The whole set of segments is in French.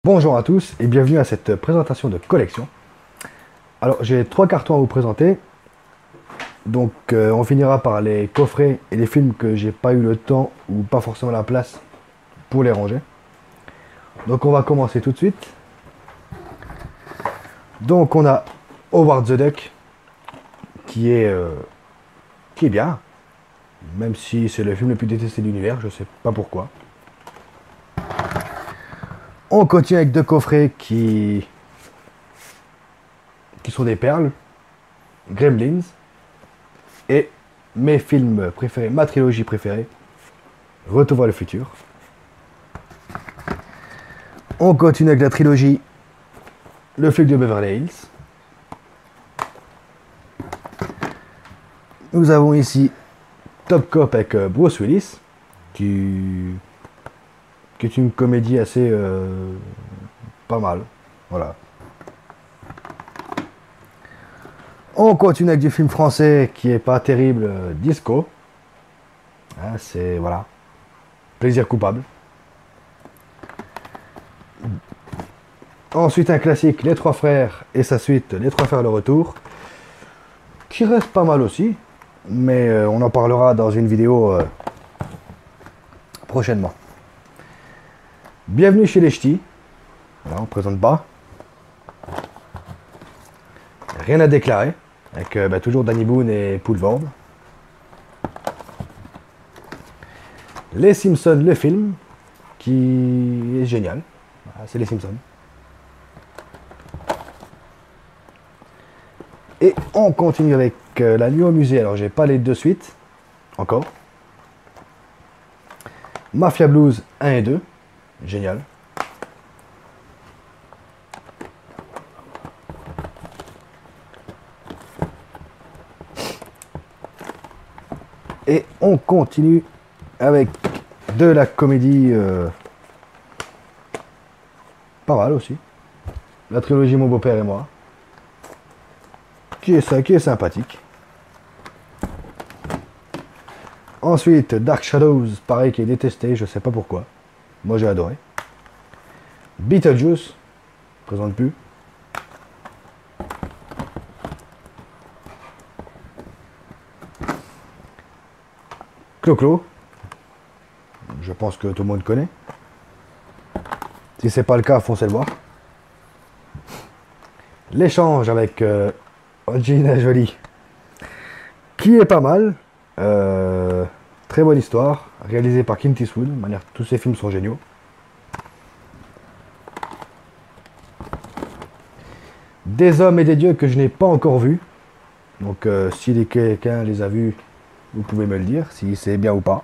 Bonjour à tous et bienvenue à cette présentation de collection. Alors j'ai 3 cartons à vous présenter. Donc on finira par les coffrets et les films que j'ai pas eu le temps ou pas forcément la place pour les ranger. Donc on va commencer tout de suite. Donc on a Howard the Duck qui est bien, même si c'est le film le plus détesté de l'univers, je sais pas pourquoi. On continue avec 2 coffrets qui sont des perles, Gremlins, et mes films préférés, ma trilogie préférée, Retour vers le futur. On continue avec la trilogie Le flic de Beverly Hills. Nous avons ici Top Cop avec Bruce Willis, qui est une comédie assez pas mal. Voilà. On continue avec du film français qui est pas terrible, Disco. Hein, c'est voilà, plaisir coupable. Ensuite un classique, Les Trois Frères et sa suite, Les Trois Frères le retour, qui reste pas mal aussi, mais on en parlera dans une vidéo prochainement. Bienvenue chez les Ch'tis. Voilà, on présente pas. Rien à déclarer. Avec toujours Danny Boone et Poulvord. Les Simpsons, le film, qui est génial. Voilà, c'est les Simpsons. Et on continue avec La Nuit au musée. Alors j'ai pas les 2 suites. Encore. Mafia Blues 1 et 2. Génial. Et on continue avec de la comédie pas mal aussi. La trilogie Mon beau-père et moi. Qui est sympathique. Ensuite, Dark Shadows, pareil, qui est détesté, je sais pas pourquoi. Moi j'ai adoré. Beetlejuice, présente plus. Clo-Clo, je pense que tout le monde connaît. Si c'est pas le cas, foncez le voir. L'échange avec Angelina Jolie, qui est pas mal. Très bonne histoire, réalisée par Clint Eastwood. De manière, tous ses films sont géniaux. Des hommes et des dieux que je n'ai pas encore vus. Donc si quelqu'un les a vus, vous pouvez me le dire, si c'est bien ou pas.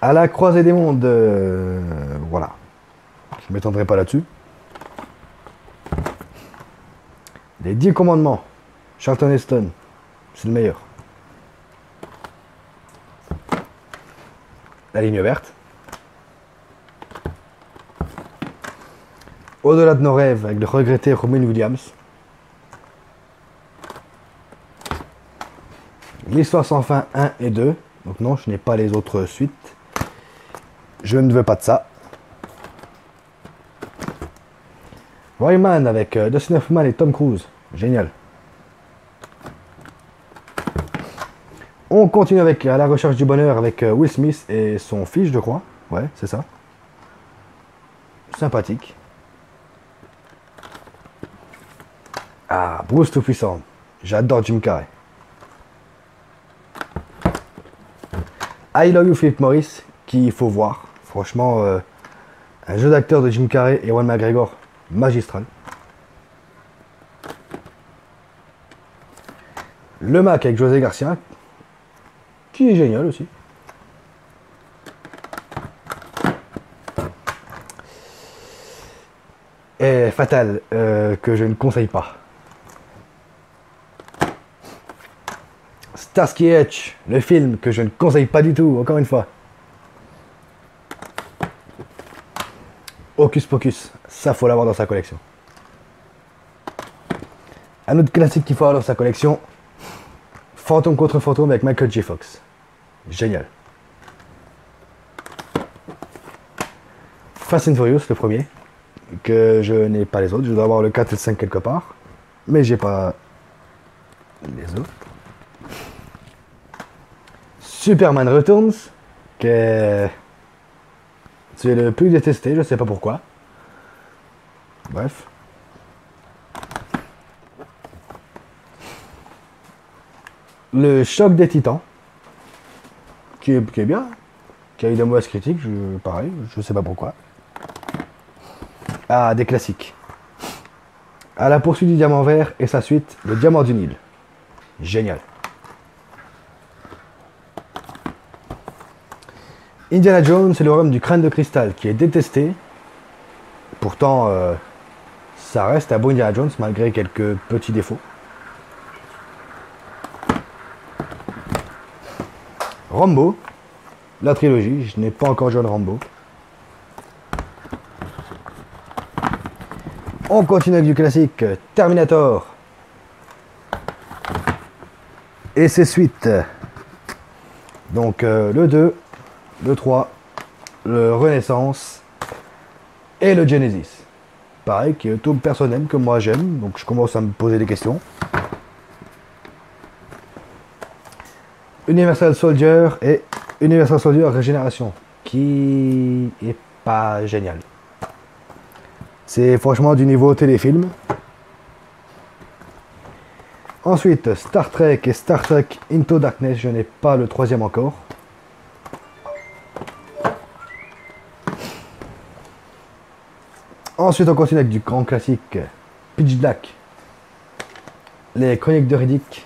À la croisée des mondes, voilà. Je ne m'étendrai pas là-dessus. Les 10 commandements. Charlton Heston, c'est le meilleur. La ligne verte. Au-delà de nos rêves, avec le regretté Robin Williams. L'histoire sans fin 1 et 2. Donc non, je n'ai pas les autres suites. Je ne veux pas de ça. Rayman avec Dustin Hoffman et Tom Cruise. Génial. On continue avec À la recherche du bonheur avec Will Smith et son fils, je crois. Ouais, c'est ça. Sympathique. Ah, Bruce Tout-Puissant. J'adore Jim Carrey. I Love You Philip Morris, qu'il faut voir. Franchement, un jeu d'acteur de Jim Carrey et Ewan McGregor, magistral. Le Mac avec José Garcia, qui est génial aussi. Et Fatal, que je ne conseille pas. Starsky et Hutch, le film que je ne conseille pas du tout, encore une fois. Hocus Pocus, ça faut l'avoir dans sa collection. Un autre classique qu'il faut avoir dans sa collection, Fantôme contre Fantôme avec Michael J. Fox. Génial. Fast and Furious, le premier, que je n'ai pas les autres. Je dois avoir le 4 et le 5 quelque part, mais j'ai pas les autres. Superman Returns, que c'est le plus détesté, je sais pas pourquoi. Bref. Le choc des Titans, qui est bien, qui a eu des mauvaises critiques, pareil, je sais pas pourquoi. Ah, des classiques. À la poursuite du diamant vert et sa suite, le diamant du Nil. Génial. Indiana Jones, c'est le royaume du crâne de cristal, qui est détesté. Pourtant, ça reste un bon Indiana Jones, malgré quelques petits défauts. Rambo, la trilogie, je n'ai pas encore joué à Rambo. On continue avec du classique, Terminator. Et ses suites. Donc le 2, le 3, le Renaissance et le Genesis. Pareil, qui est tout personnel que moi j'aime, donc je commence à me poser des questions. Universal Soldier et Universal Soldier Régénération, qui est pas génial. C'est franchement du niveau téléfilm. Ensuite, Star Trek et Star Trek Into Darkness, je n'ai pas le troisième encore. Ensuite, on continue avec du grand classique, Pitch Black, les Chroniques de Riddick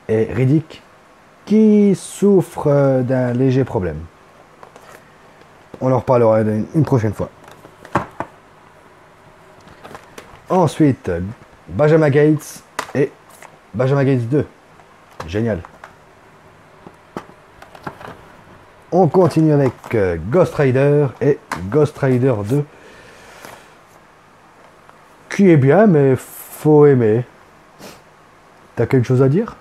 et Riddick, qui souffre d'un léger problème. On en reparlera une prochaine fois. Ensuite, Benjamin Gates et Benjamin Gates 2. Génial. On continue avec Ghost Rider et Ghost Rider 2. Qui est bien, mais faut aimer. T'as quelque chose à dire?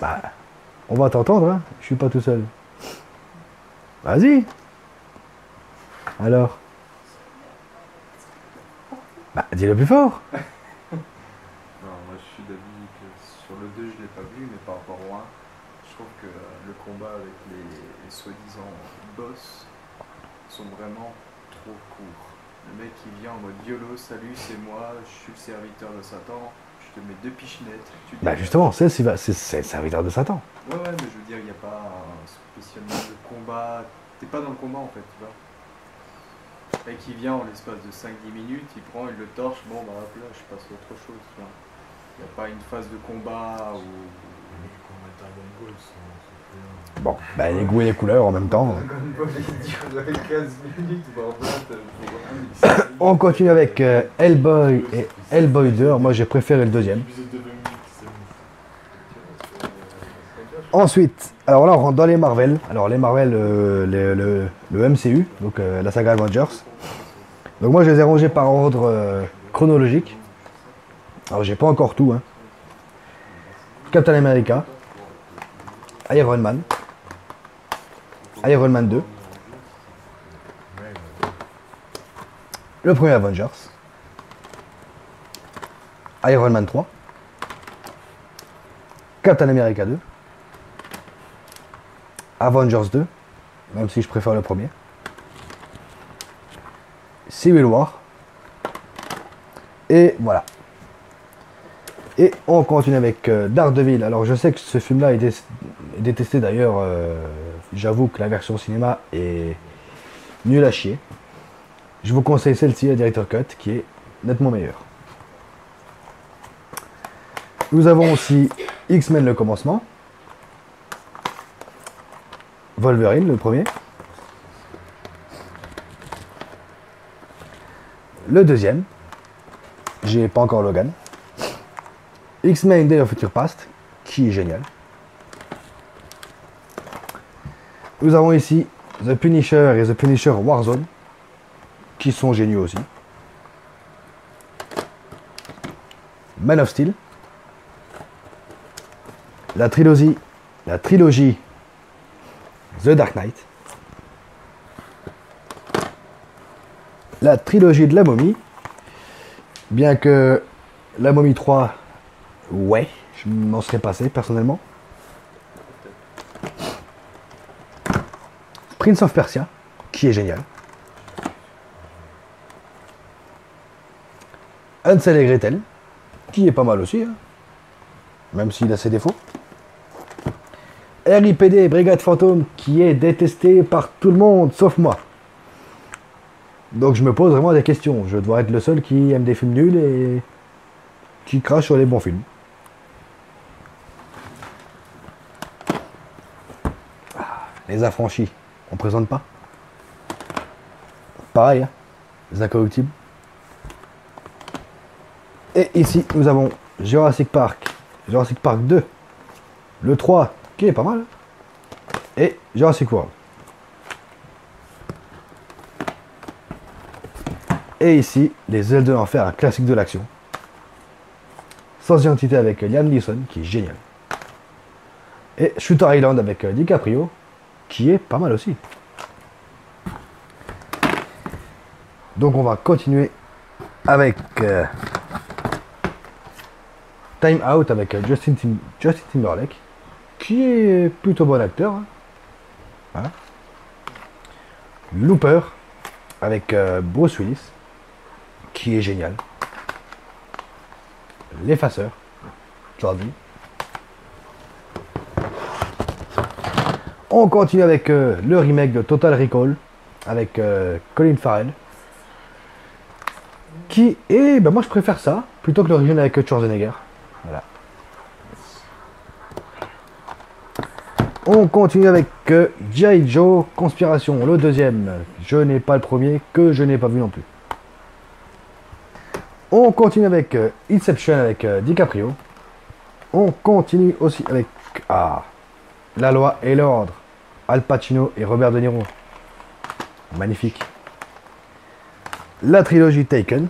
Bah, on va t'entendre, hein. Je suis pas tout seul. Vas-y. Alors. Bah, dis-le plus fort. Non, moi je suis d'avis que sur le 2 je l'ai pas vu, mais par rapport au 1, je trouve que le combat avec les soi-disant boss sont vraiment trop courts. Le mec qui vient en mode YOLO, salut c'est moi, je suis le serviteur de Satan, je te mets 2 pichenettes. Bah justement, c'est le serviteur de Satan. Ouais, mais je veux dire, il n'y a pas spécialement de combat, t'es pas dans le combat en fait, tu vois. Et qui vient en l'espace de 5-10 minutes, il prend, il le torche, bon bah hop là, je passe à autre chose, tu vois. Il n'y a pas une phase de combat où... Bon, bah les goûts et les couleurs en même temps. On continue avec Hellboy et Hellboy 2. Moi j'ai préféré le deuxième. Ensuite, alors là on rentre dans les Marvel. Alors les Marvel, le MCU, donc la saga Avengers. Donc moi je les ai rangés par ordre chronologique. Alors j'ai pas encore tout, hein. Captain America, Iron Man, Iron Man 2, le premier Avengers, Iron Man 3, Captain America 2, Avengers 2, même si je préfère le premier, Civil War, et voilà. Et on continue avec Daredevil. Alors je sais que ce film-là est détesté d'ailleurs. J'avoue que la version cinéma est nulle à chier. Je vous conseille celle-ci, la Director Cut, qui est nettement meilleure. Nous avons aussi X-Men le commencement. Wolverine le premier. Le deuxième. J'ai pas encore Logan. X-Men Day of Future Past, qui est génial. Nous avons ici The Punisher et The Punisher Warzone, qui sont géniaux aussi. Man of Steel. La trilogie The Dark Knight. la trilogie de la momie. Bien que la momie 3, ouais, je m'en serais passé personnellement. Prince of Persia, qui est génial. Hansel et Gretel, qui est pas mal aussi, hein, même s'il a ses défauts. RIPD, Brigade Fantôme, qui est détesté par tout le monde, sauf moi. Donc je me pose vraiment des questions. Je dois être le seul qui aime des films nuls et qui crache sur les bons films. Les Affranchis, on présente pas. Pareil, hein, les Incorruptibles. Et ici, nous avons Jurassic Park 2, le 3, qui est pas mal, et Jurassic World. Et ici, Les Ailes de l'Enfer, un classique de l'action. Sans identité avec Liam Neeson, qui est génial. Et Shooter Island avec DiCaprio, qui est pas mal aussi. Donc on va continuer avec Time Out avec Justin Timberlake, qui est plutôt bon acteur. Hein. Voilà. Looper avec Bruce Willis, qui est génial. L'Effaceur, Jordi. On continue avec le remake de Total Recall avec Colin Farrell, qui est, ben moi je préfère ça plutôt que l'original avec Schwarzenegger. Voilà. On continue avec G.I. Joe Conspiration, le deuxième. Je n'ai pas le premier, que je n'ai pas vu non plus. On continue avec Inception avec DiCaprio. On continue aussi avec La Loi et l'Ordre, Al Pacino et Robert De Niro. Magnifique. La trilogie Taken.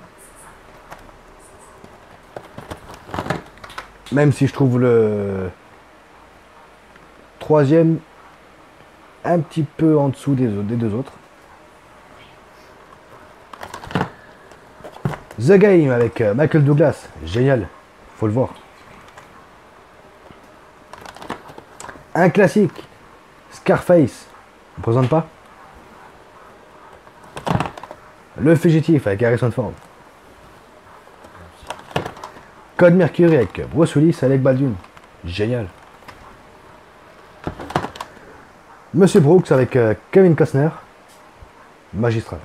Même si je trouve le troisième un petit peu en dessous des deux autres. The Game avec Michael Douglas, génial, faut le voir. Un classique, Scarface, on ne présente pas. Le Fugitif avec Harrison Ford. Code Mercury avec Bruce Willis, Alec Baldwin, génial. Monsieur Brooks avec Kevin Costner, magistral.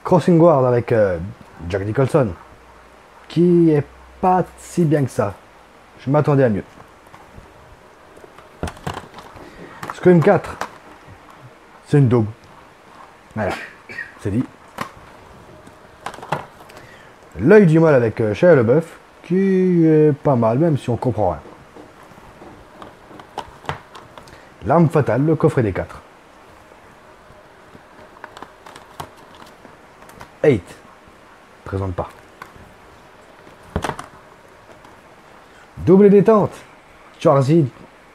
Crossing Guard avec Jack Nicholson, qui est pas si bien que ça. Je m'attendais à mieux. Scream 4, c'est une daube. Voilà, c'est dit. L'œil du mal avec Shia LaBeouf, qui est pas mal, même si on comprend rien. L'arme fatale, le coffret des 4. 8, présente pas. Double détente, Charzy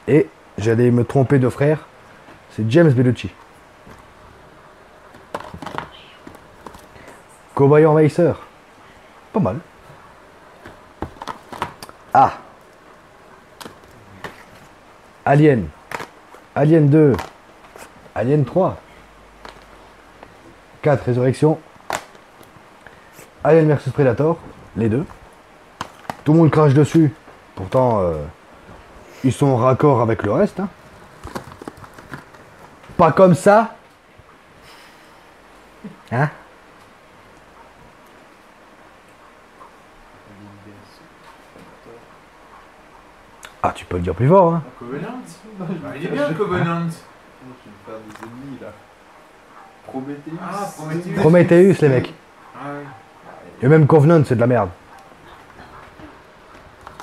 et j'allais me tromper de frère, c'est James Bellucci. Cowboy envahisseur, pas mal. Alien, Alien 2, Alien 3, 4 Résurrection, Alien vs Predator, les deux. Tout le monde crache dessus, pourtant ils sont en raccord avec le reste. Hein. Pas comme ça. Hein? Ah, tu peux le dire plus fort. Hein. Covenant. Il est bien, Covenant. Je vais me faire des ennemis là. Prometheus. Ah, Prometheus. Prometheus, les mecs. Ah ouais. Et même Covenant, c'est de la merde.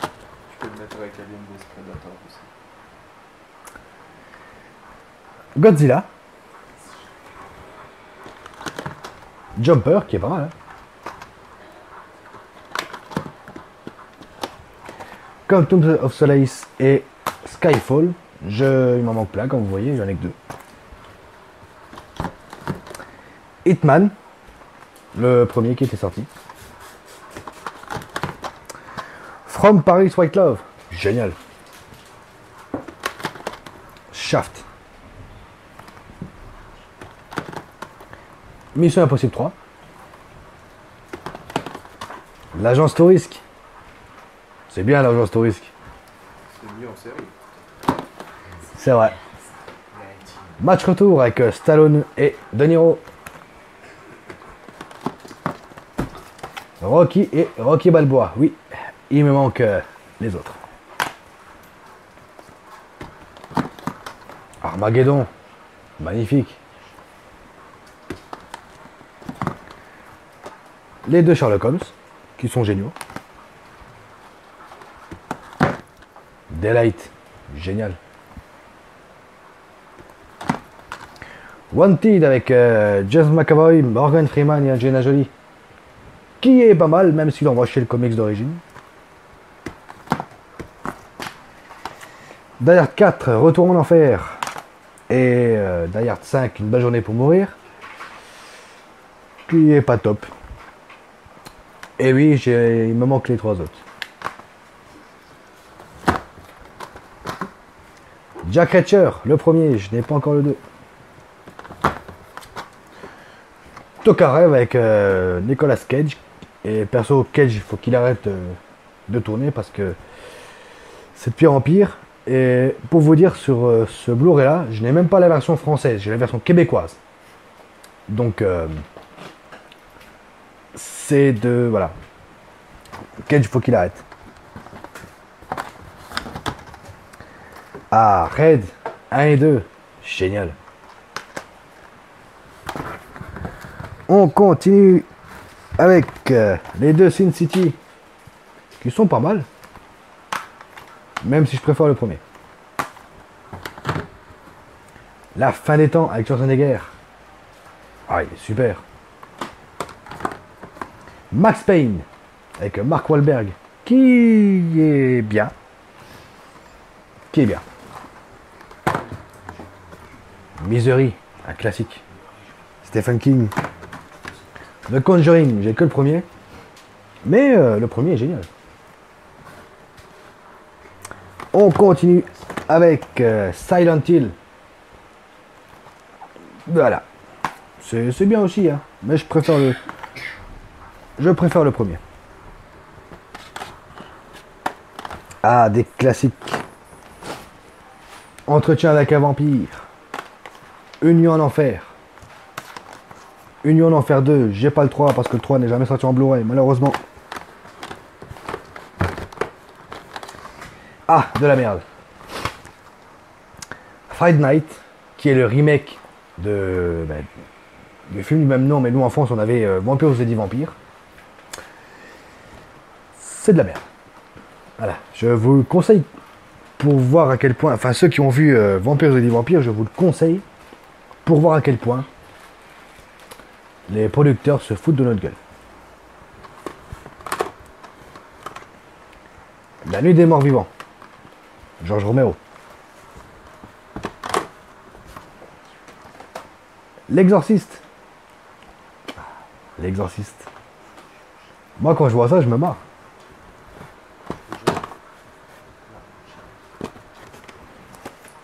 Je peux le mettre avec Alien vs Predator aussi. Godzilla. Jumper, qui est pas mal. Hein. Quantum of Solace et Skyfall. Il m'en manque plein, comme vous voyez, j'en ai que 2. Hitman, le premier qui était sorti. From Paris White Love, génial. Shaft. Mission Impossible 3. L'agence Touriste. C'est bien l'agence Touriste. C'est mieux en série. C'est vrai. Match retour avec Stallone et De Niro. Rocky et Rocky Balboa. Oui, il me manque les autres. Armageddon. Magnifique. Les deux Sherlock Holmes, qui sont géniaux. Daylight, génial. Wanted avec James McAvoy, Morgan Freeman et Angelina Jolie, qui est pas mal, même si l'on voit chez le comics d'origine. Die Hard 4, Retour en enfer. Et Die Hard 5, Une belle journée pour mourir, qui est pas top. Et oui, il me manque les trois autres. Jack Reacher, le premier, je n'ai pas encore le 2. Tokarev avec Nicolas Cage. Et perso, Cage, il faut qu'il arrête de tourner parce que c'est de pire en pire. Et pour vous dire, sur ce Blu-ray là, je n'ai même pas la version française, j'ai la version québécoise. Donc, c'est de... Voilà. Cage, il faut qu'il arrête. Ah, Raid 1 et 2. Génial. On continue avec les deux Sin City, qui sont pas mal. Même si je préfère le premier. La fin des temps avec Schwarzenegger. Ah, il est super. Max Payne avec Mark Wahlberg, qui est bien. Qui est bien. Misery, un classique. Stephen King. The Conjuring, j'ai que le premier. Mais le premier est génial. On continue avec Silent Hill. Voilà. C'est bien aussi, hein. Mais je préfère le premier. Ah, des classiques. Entretien avec un vampire. Une nuit en enfer. Une nuit en enfer 2. J'ai pas le 3 parce que le 3 n'est jamais sorti en Blu-ray, malheureusement. Ah, de la merde. Friday Night, qui est le remake du film du même nom, mais nous en France on avait Vampire et Vampires. C'est de la merde. Voilà, je vous le conseille pour voir à quel point, enfin ceux qui ont vu Vampire et Vampires, je vous le conseille pour voir à quel point les producteurs se foutent de notre gueule. La nuit des morts vivants. Georges Romero. L'Exorciste. L'Exorciste. Moi, quand je vois ça, je me marre.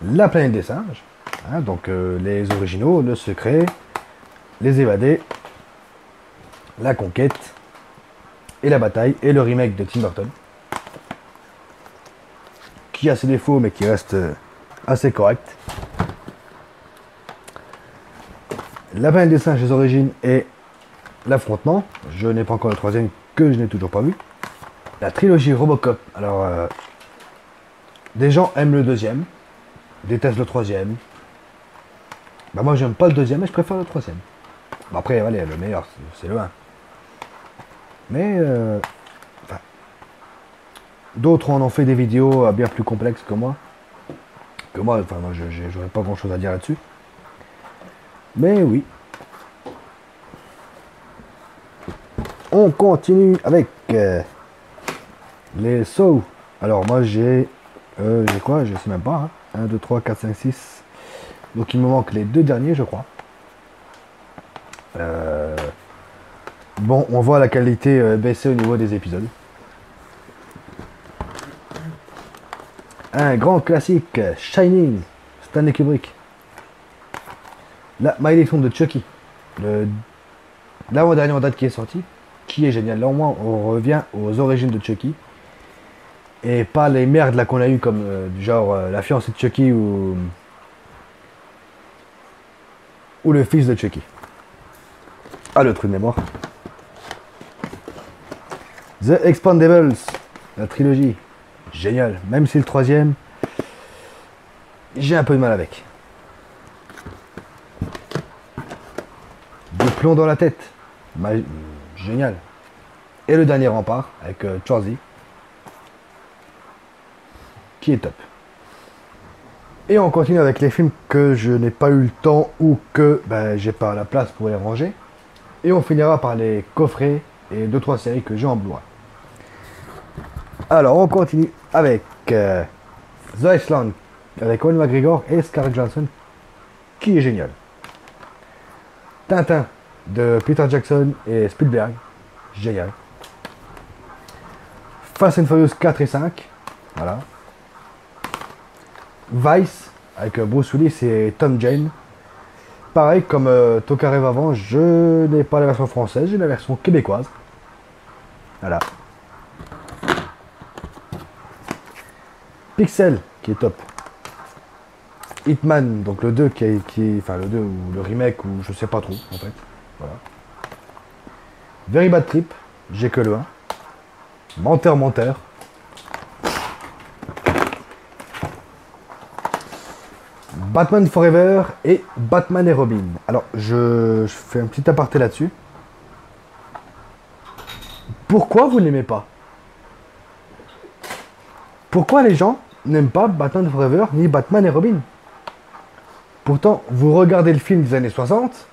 La planète des singes. Hein, donc, les originaux, le secret, les évadés, la conquête, et la bataille, et le remake de Tim Burton. Qui a ses défauts, mais qui reste assez correct. La planète des singes, les origines et l'affrontement. Je n'ai pas encore le troisième que je n'ai toujours pas vu. La trilogie Robocop. Alors, des gens aiment le deuxième, détestent le troisième. Bah moi j'aime pas le deuxième, mais je préfère le troisième. Bah après, allez, le meilleur, c'est le 1. Mais, enfin, d'autres en ont fait des vidéos bien plus complexes que moi. Enfin moi j'aurais pas grand chose à dire là-dessus. Mais oui. On continue avec les Saw. Alors moi j'ai quoi? Je sais même pas. Hein. 1, 2, 3, 4, 5, 6. Donc il me manque les deux derniers, je crois. Bon, on voit la qualité baisser au niveau des épisodes. Un grand classique, Shining, Stanley Kubrick. La malédiction de Chucky, l'avant-dernier en date qui est sorti, qui est génial. Là au moins on revient aux origines de Chucky. Et pas les merdes là qu'on a eu comme du genre la fiancée de Chucky ou le fils de Chucky. Ah, le trou de mémoire. The Expendables, la trilogie, génial. Même si le troisième, j'ai un peu de mal avec. Du plomb dans la tête, génial. Et le dernier rempart avec Charzy, qui est top. Et on continue avec les films que je n'ai pas eu le temps ou que j'ai pas la place pour les ranger. Et on finira par les coffrets et 2-3 séries que j'ai en Blu-ray. Alors on continue avec The Iceland avec Owen McGregor et Scarlett Johansson, qui est génial. Tintin de Peter Jackson et Spielberg, génial. Fast and Furious 4 et 5, voilà. Vice avec Bruce Willis et Tom Jane. Pareil comme Toka rêve avant, je n'ai pas la version française, j'ai la version québécoise. Voilà. Pixel qui est top. Hitman, donc le 2 enfin le 2 ou le remake ou je sais pas trop en fait. Voilà. Very Bad Trip, j'ai que le 1. Menteur menteur. Batman Forever et Batman et Robin. Alors je fais un petit aparté là-dessus. Pourquoi vous ne l'aimez pas? Pourquoi les gens n'aiment pas Batman Forever ni Batman et Robin? Pourtant, vous regardez le film des années 60,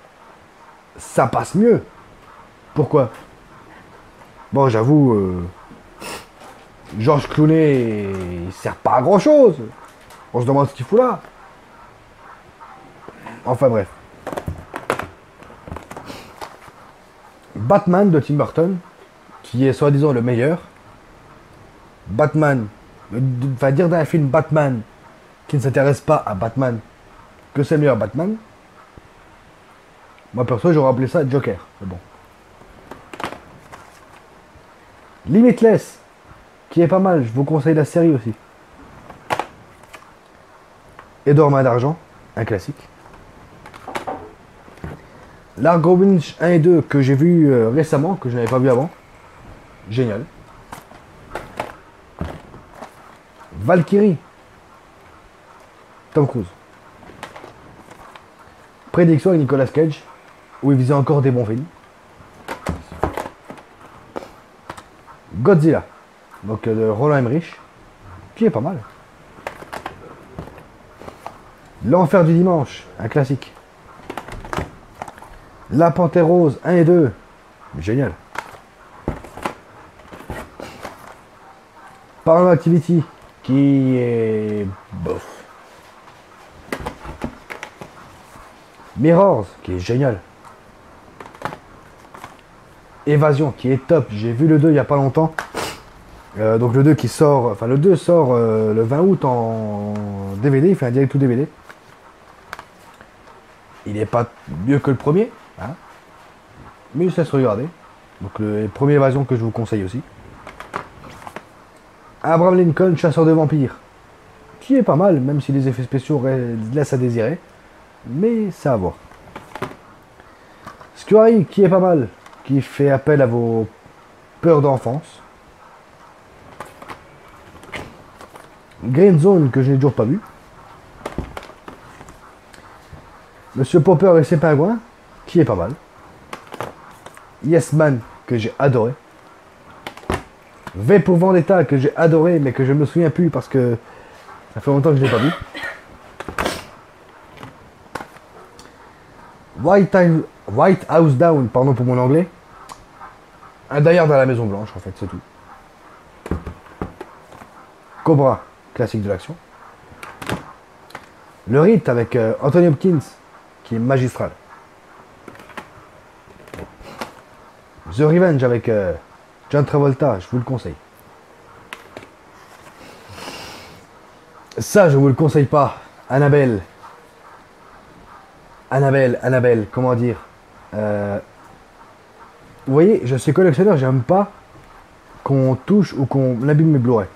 ça passe mieux. Pourquoi? Bon, j'avoue, Georges Clooney, il sert pas à grand chose. On se demande ce qu'il fout là. Enfin bref. Batman de Tim Burton, qui est soi-disant le meilleur. Batman, enfin dire d'un film Batman qui ne s'intéresse pas à Batman que c'est le meilleur Batman. Moi perso j'aurais appelé ça Joker, mais bon. Limitless, qui est pas mal, je vous conseille la série aussi. Edouard Main d'Argent, un classique. Largo Winch 1 et 2 que j'ai vu récemment, que je n'avais pas vu avant. Génial. Valkyrie, Tom Cruise. Prédiction avec Nicolas Cage, où il faisait encore des bons films. Godzilla, donc de Roland Emmerich, qui est pas mal. L'Enfer du Dimanche, un classique. La Panthère Rose 1 et 2, génial. Paranormal Activity, qui est bof. Mirrors, qui est génial. Évasion, qui est top. J'ai vu le 2 il n'y a pas longtemps. Donc le 2 qui sort, enfin le 2 sort le 20 août en DVD, il fait un direct tout DVD. Il n'est pas mieux que le premier, hein, mais il se laisse regarder. Donc le premier Évasion que je vous conseille aussi. Abraham Lincoln, chasseur de vampires, qui est pas mal, même si les effets spéciaux laissent à désirer, mais c'est à voir. Scuari, qui est pas mal, qui fait appel à vos peurs d'enfance. Green Zone, que je n'ai toujours pas vu. Monsieur Popper et ses pingouins, qui est pas mal. Yes Man, que j'ai adoré. V pour Vendetta, que j'ai adoré, mais que je me souviens plus parce que ça fait longtemps que je l'ai pas vu. White House Down, pardon pour mon anglais. Un d'ailleurs dans la Maison Blanche, en fait, c'est tout. Cobra, classique de l'action. Le Rite avec Anthony Hopkins, qui est magistral. The Revenge avec John Travolta, je vous le conseille. Ça, je vous le conseille pas. Annabelle. Annabelle, comment dire vous voyez, je suis collectionneur, j'aime pas qu'on touche ou qu'on abîme mes Blu-ray.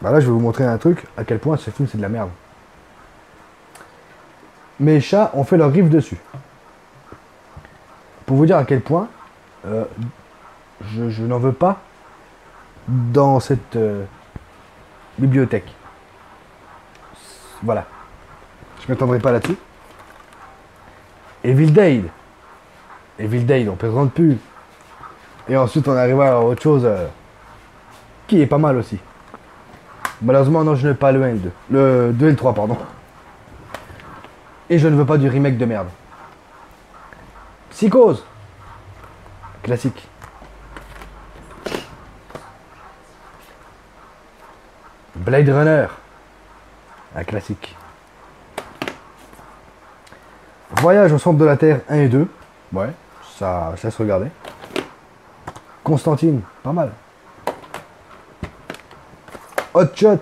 Bah là, je vais vous montrer un truc, à quel point ce film c'est de la merde. Mes chats ont fait leur griffe dessus. Pour vous dire à quel point je n'en veux pas dans cette bibliothèque. Voilà. Je m'attendrai pas là-dessus. Evil Dead. Evil Dead, on présente plus. Et ensuite, on arrive à autre chose qui est pas mal aussi. Malheureusement, non, je n'ai pas le 1 et le 2. Le 2 et le 3, pardon. Et je ne veux pas du remake de merde. Psychose. Classique. Blade Runner. Un classique. Voyage au centre de la Terre 1 et 2. Ouais, ça se regardait. Constantine, pas mal. Hot Shot.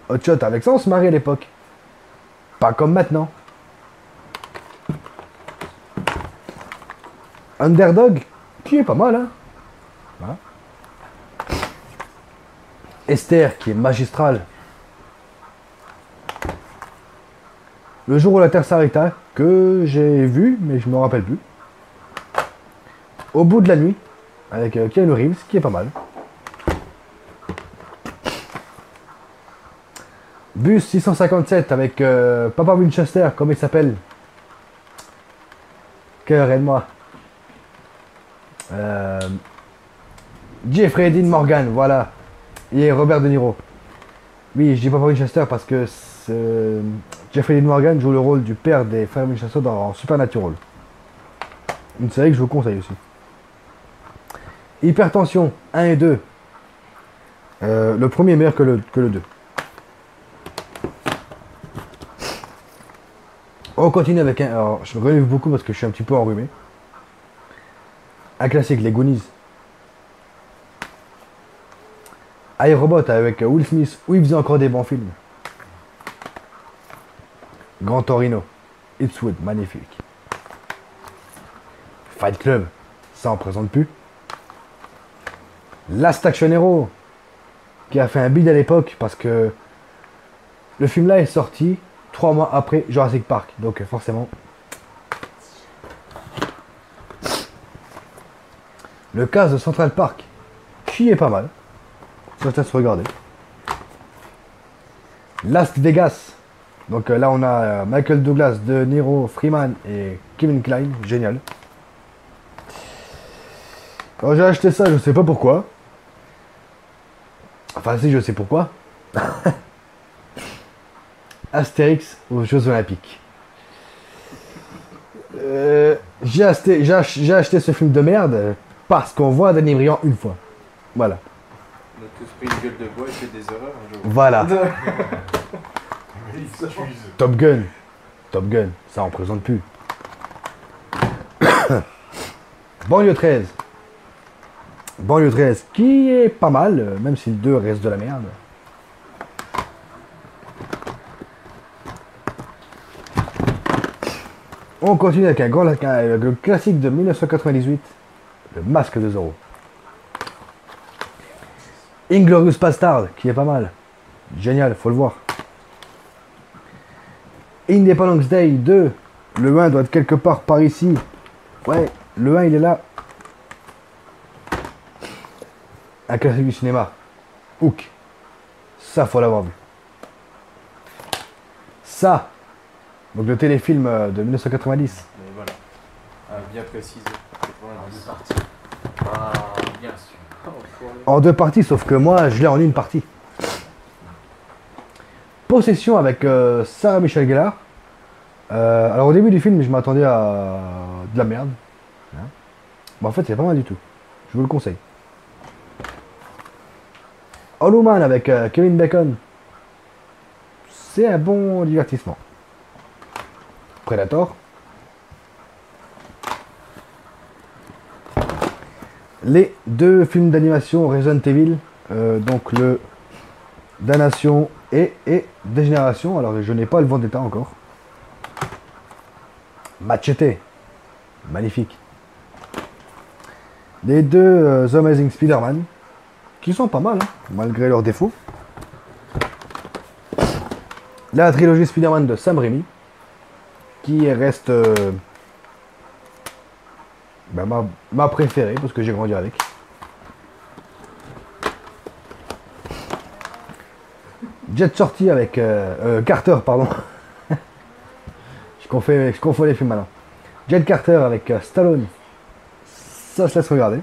Hot Shot avec ça, on se marie à l'époque. Pas comme maintenant. Underdog, qui est pas mal, hein. Voilà. Esther, qui est magistrale. Le jour où la Terre s'arrêta, que j'ai vu, mais je me rappelle plus. Au bout de la nuit, avec Keanu Reeves, qui est pas mal. Bus 657 avec Papa Winchester, comme il s'appelle. Aide-moi. Jeffrey Dean Morgan, voilà. Et Robert De Niro. Oui, je dis Papa Winchester parce que Jeffrey Dean Morgan joue le rôle du père des frères Winchester dans Supernatural. Une série que je vous conseille aussi. Hypertension 1 et 2. Le premier est meilleur que le 2. On continue avec un... Alors, je me relève beaucoup parce que je suis un petit peu enrhumé. Un classique, les Goonies. iRobot avec Will Smith, où il faisait encore des bons films. Grand Torino. Eastwood, magnifique. Fight Club, ça on présente plus. Last Action Hero, qui a fait un bid à l'époque parce que le film là est sorti 3 mois après Jurassic Park, donc forcément. Le cas de Central Park, qui est pas mal, ça va se regarder. Las Vegas, donc là on a Michael Douglas, De Niro, Freeman et Kevin Kline, génial. Quand j'ai acheté ça, je sais pas pourquoi. Enfin si, je sais pourquoi. Astérix aux Jeux Olympiques. J'ai acheté ce film de merde parce qu'on voit Danny Briand une fois. Voilà. On a tous pris une gueule de bois et fait des erreurs un jour. Voilà. Top Gun. Top Gun, ça on présente plus. Banlieue 13. Banlieue 13, qui est pas mal, même si le 2 reste de la merde. On continue avec le classique de 1998, le Masque de Zorro. Inglourious Bastard, qui est pas mal. Génial, faut le voir. Independence Day 2, le 1 doit être quelque part par ici. Ouais, le 1 il est là. Un classique du cinéma. Hook. Ça, faut l'avoir vu. Ça. Donc le téléfilm de 1990. Mais voilà. Bien précisé. En deux parties. Ah, bien sûr. En 2 parties, sauf que moi, je l'ai en 1 partie. Possession avec Sarah Michelle Gellar. Alors au début du film, je m'attendais à de la merde. Hein, bon, en fait, c'est pas mal du tout. Je vous le conseille. Hollow Man avec Kevin Bacon. C'est un bon divertissement. Predator. les deux films d'animation Resident Evil, donc le Damnation et Dégénération. Alors je n'ai pas le Vendetta encore. Machete, magnifique. Les deux The Amazing Spider-Man, qui sont pas mal, hein, malgré leurs défauts. La trilogie Spider-Man de Sam Raimi, qui reste ma préférée, parce que j'ai grandi avec. Jet sorti avec Carter, pardon. je confonds les films maintenant. Jet Carter avec Stallone, ça se laisse regarder.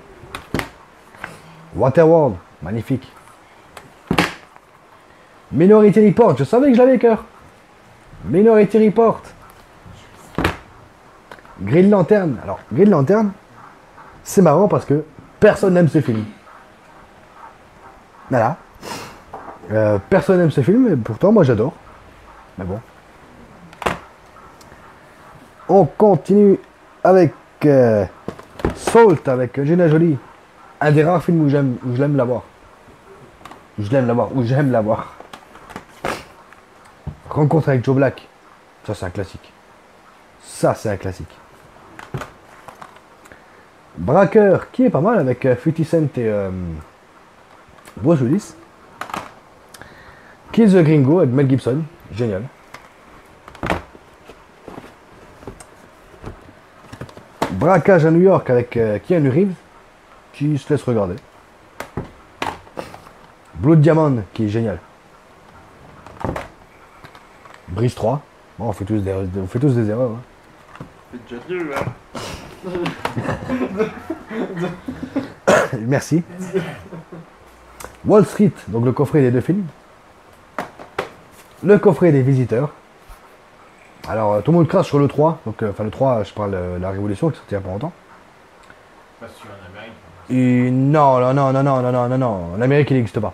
Waterworld, magnifique. Minority Report, je savais que je l'avais cœur. Minority Report. Green Lantern. Alors, Green Lantern, c'est marrant parce que personne n'aime ce film. Voilà. Personne n'aime ce film, et pourtant moi j'adore. Mais bon. On continue avec Salt, avec Angelina Jolie. Un des rares films où je l'aime la voir. Où j'aime la voir. Rencontre avec Joe Black. Ça c'est un classique. Ça c'est un classique. Braqueur, qui est pas mal avec 50 Cent et Bruce Willis. Kill the Gringo avec Mel Gibson. Génial. Braquage à New York avec Keanu Reeves, qui se laisse regarder. Blood Diamond, qui est génial. Brise 3. Bon, on fait tous des erreurs. Hein. C'est déjà nul, hein. Merci. Wall Street, donc le coffret des deux films. Le coffret des visiteurs. Alors, tout le monde crache sur le 3. Donc, le 3, je parle la Révolution, qui est sorti il y a pas longtemps. Pas sûr en Amérique. Et non. L'Amérique, il n'existe pas.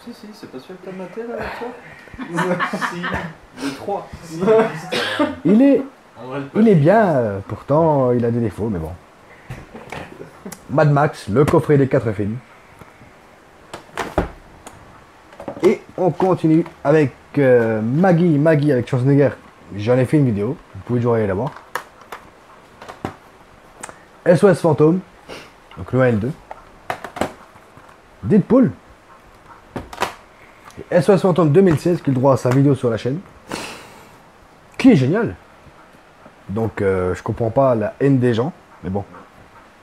Si, c'est pas celui que t'as maté là avec toi. Si, le 3. Il est bien, pourtant, il a des défauts, mais bon. Mad Max, le coffret des 4 films. Et on continue avec Maggie avec Schwarzenegger. J'en ai fait une vidéo, vous pouvez toujours aller la voir. SOS Fantôme, donc le 1 et le 2. Deadpool. Et SOS Fantôme 2016, qui a le droit à sa vidéo sur la chaîne. Qui est génial. Donc je comprends pas la haine des gens, mais bon.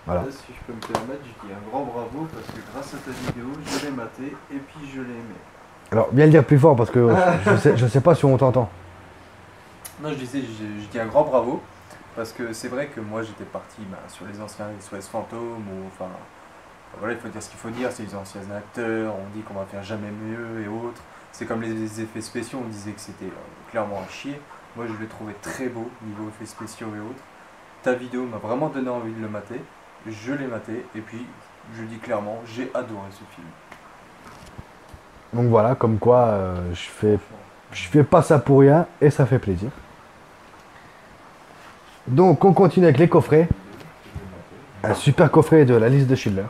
Voilà. Là, si je peux me permettre, je dis un grand bravo parce que grâce à ta vidéo, je l'ai maté et puis je l'ai aimé. Alors, viens le dire plus fort parce que je sais pas si on t'entend. Non, je dis un grand bravo parce que c'est vrai que moi j'étais parti sur les anciens SOS Fantômes ou enfin voilà, il faut dire ce qu'il faut dire, c'est les anciens acteurs, on dit qu'on va faire jamais mieux et autres. C'est comme les effets spéciaux, on disait que c'était clairement à chier. Moi je l'ai trouvé très beau niveau effets spéciaux et autres. Ta vidéo m'a vraiment donné envie de le mater, je l'ai maté et puis je dis clairement, j'ai adoré ce film. Donc voilà, comme quoi je fais pas ça pour rien et ça fait plaisir. Donc on continue avec les coffrets. Un super coffret de la liste de Schindler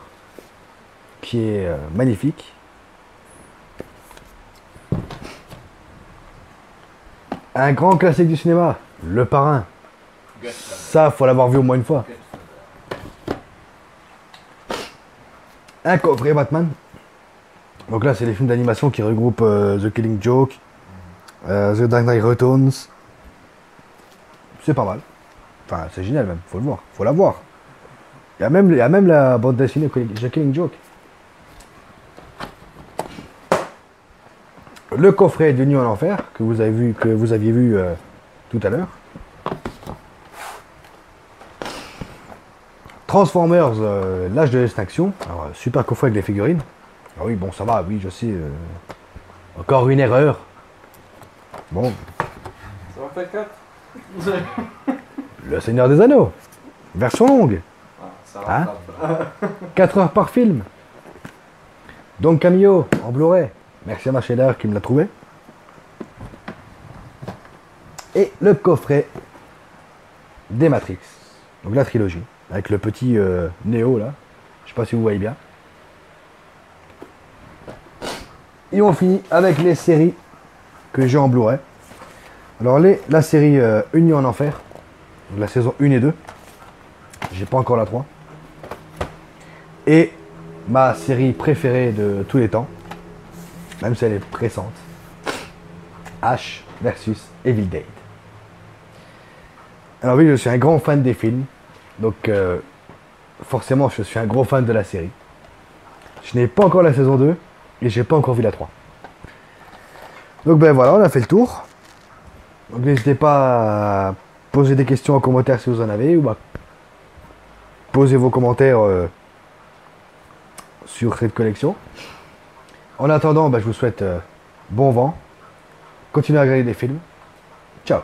qui est magnifique. Un grand classique du cinéma, Le Parrain. Ça, faut l'avoir vu au moins une fois. Un coffret Batman. Donc là, c'est les films d'animation qui regroupent The Killing Joke, The Dark Knight Returns. C'est pas mal. Enfin, c'est génial même, faut le voir, faut la voir. Il y a même la bande dessinée The Killing Joke. Le coffret de Nuit en Enfer, que vous aviez vu tout à l'heure. Transformers, l'âge de l'extinction. Alors, super coffret avec les figurines. Ah oui, bon, ça va, oui, je sais. Encore une erreur. Bon. Ça va faire 4. Le Seigneur des Anneaux. Version longue. Ah, ça Hein rattrape. 4 heures par film. Donc Camillo, en Blu-ray. Merci à Marcella qui me l'a trouvé. Et le coffret des Matrix. Donc la trilogie. Avec le petit Neo là. Je sais pas si vous voyez bien. Et on finit avec les séries que j'ai en Blu-ray. Alors la série Une nuit en enfer, donc la saison 1 et 2. J'ai pas encore la 3. Et ma série préférée de tous les temps, même si elle est récente, Ash versus Evil Dead. Alors oui, je suis un grand fan des films, donc forcément je suis un gros fan de la série. Je n'ai pas encore la saison 2 et j'ai pas encore vu la 3. Donc ben voilà, on a fait le tour. Donc n'hésitez pas à poser des questions en commentaire si vous en avez, ou bah, poser vos commentaires sur cette collection. En attendant, bah, je vous souhaite bon vent. Continuez à regarder des films. Ciao.